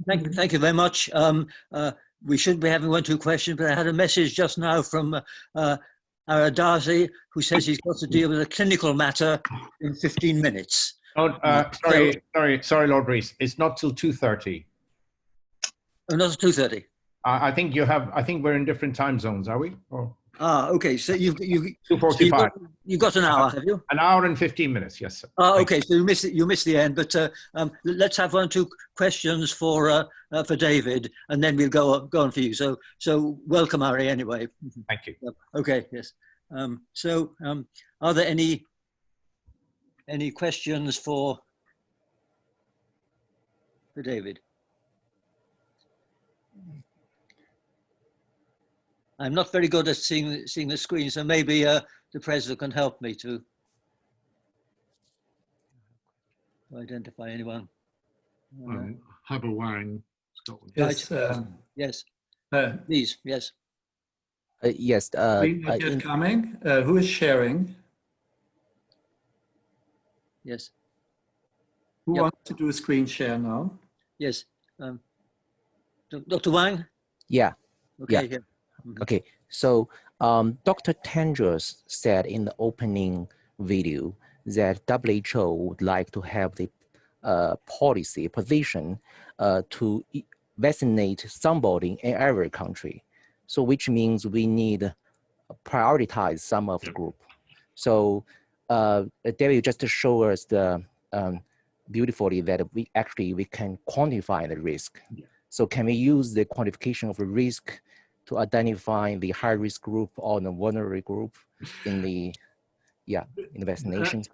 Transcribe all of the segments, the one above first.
Thank you very much. We should be having 1 or 2 questions, but I had a message just now from Darcy, who says he's got to deal with a clinical matter in 15 minutes. Oh, sorry, Lord Rees. It's not till 2:30. Oh, not 2:30. I think you have. I think we're in different time zones, are we? Or? Okay. So you've 2:45. You've got an hour, have you? An hour and 15 minutes. Yes, sir. Okay. So you missed it. You missed the end. But let's have 1 or 2 questions for David, and then we'll go on for you. So welcome, Ari. Anyway. Thank you. Okay. Yes. Are there any questions for David? I'm not very good at seeing the screen, so maybe the president can help me to identify anyone. Hubba Wang, Scotland. Yes. Yes. Please. Yes. Yes. Not yet coming. Who is sharing? Yes. Who wants to do a screen share now? Yes. Dr. Wang? Yeah. Okay. Yeah. Okay. So Dr. Tendros said in the opening video that WHO would like to have the policy position to vaccinate somebody in every country. So which means we need to prioritize some of the group. So David just show us the beautifully that we can quantify the risk. Yeah. So can we use the quantification of the risk to identify the high risk group or the vulnerable group in the vaccinations?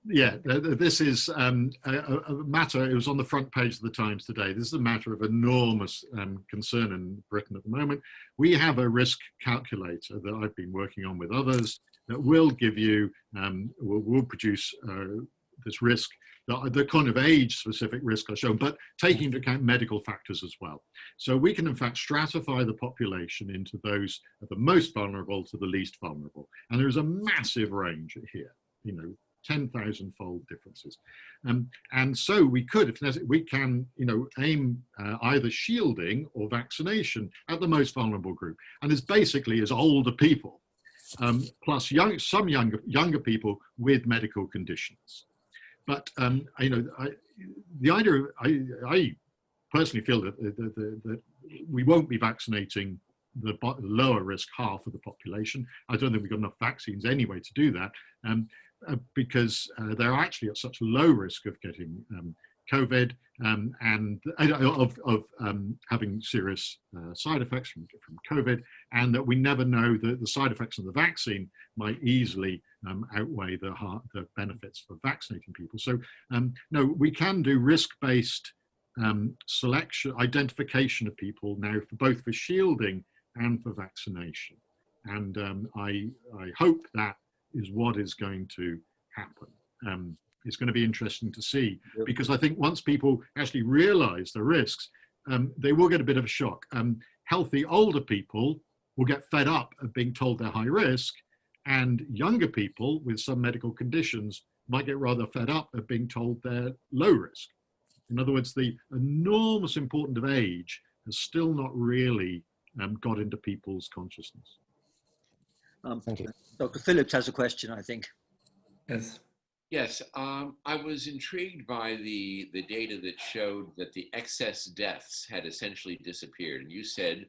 This is a matter, it was on the front page of the Times today. This is a matter of enormous concern in Britain at the moment. We have a risk calculator that I've been working on with others that will give you, will produce this risk, the kind of age-specific risk are shown, but taking into account medical factors as well. So we can in fact stratify the population into those at the most vulnerable to the least vulnerable. And there is a massive range here, 10,000-fold differences. And so we could, if necessary, we can, aim either shielding or vaccination at the most vulnerable group. And it's basically as older people, plus some younger people with medical conditions. But the idea, I personally feel that we won't be vaccinating the lower risk half of the population. I don't think we've got enough vaccines anyway to do that, because they're actually at such low risk of getting COVID and of having serious side effects from COVID, and that we never know that the side effects of the vaccine might easily outweigh the benefits for vaccinating people. So no, we can do risk-based selection, identification of people now for both for shielding and for vaccination. And I hope that is what is going to happen. It's going to be interesting to see, because I think once people actually realize the risks, they will get a bit of a shock. Healthy older people will get fed up of being told they're high risk, and younger people with some medical conditions might get rather fed up of being told they're low risk. In other words, the enormous importance of age has still not really got into people's consciousness. Thank you. Dr. Phillips has a question, I think. Yes. Yes, I was intrigued by the data that showed that the excess deaths had essentially disappeared. And you said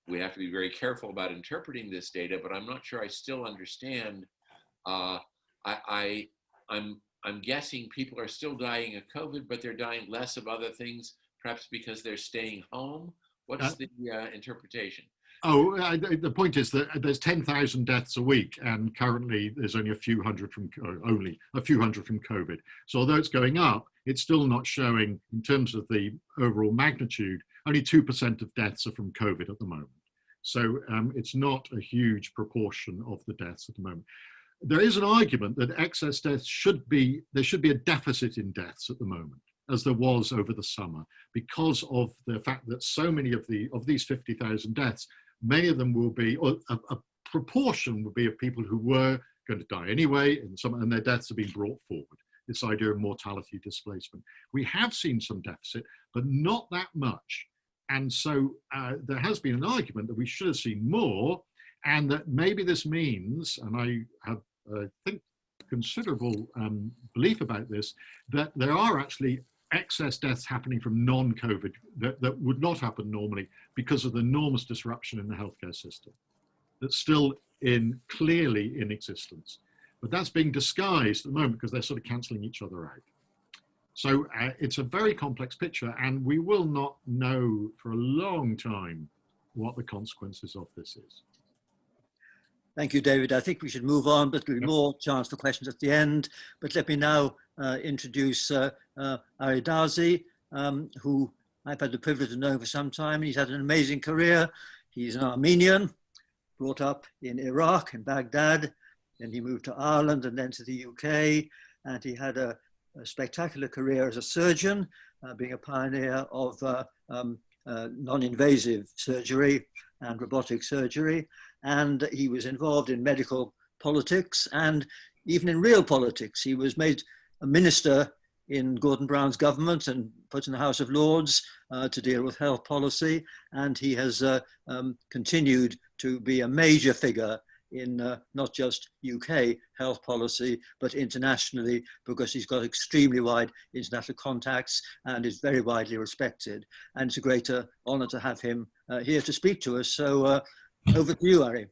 we have to be very careful about interpreting this data, but I'm not sure I still understand. I'm guessing people are still dying of COVID, but they're dying less of other things, perhaps because they're staying home. What's the interpretation? Oh, the point is that there's 10,000 deaths a week, and currently there's only a few hundred from COVID. So although it's going up, it's still not showing, in terms of the overall magnitude, only 2% of deaths are from COVID at the moment. So it's not a huge proportion of the deaths at the moment. There is an argument that excess deaths there should be a deficit in deaths at the moment, as there was over the summer, because of the fact that so many of these 50,000 deaths, many of them will be, or a proportion will be of people who were going to die anyway, and their deaths have been brought forward. this idea of mortality displacement. We have seen some deficit, but not that much. And so there has been an argument that we should have seen more, and that maybe this means, and I have, I think, considerable belief about this, that there are actually excess deaths happening from non-COVID that would not happen normally because of the enormous disruption in the healthcare system that's still clearly in existence. But that's being disguised at the moment because they're sort of cancelling each other out. So it's a very complex picture, and we will not know for a long time what the consequences of this is. Thank you, David. I think we should move on, but there'll be more chance for questions at the end. But let me now introduce Ari Darzi, who I've had the privilege of knowing for some time. He's had an amazing career. He's an Armenian, brought up in Iraq, in Baghdad. Then he moved to Ireland and then to the UK. And he had a spectacular career as a surgeon, being a pioneer of non-invasive surgery and robotic surgery. And he was involved in medical politics and even in real politics. He was made a minister in Gordon Brown's government and put in the House of Lords to deal with health policy. And he has continued to be a major figure in not just UK health policy, but internationally, because he's got extremely wide international contacts and is very widely respected. And it's a great honor to have him here to speak to us. So over to you, Ari.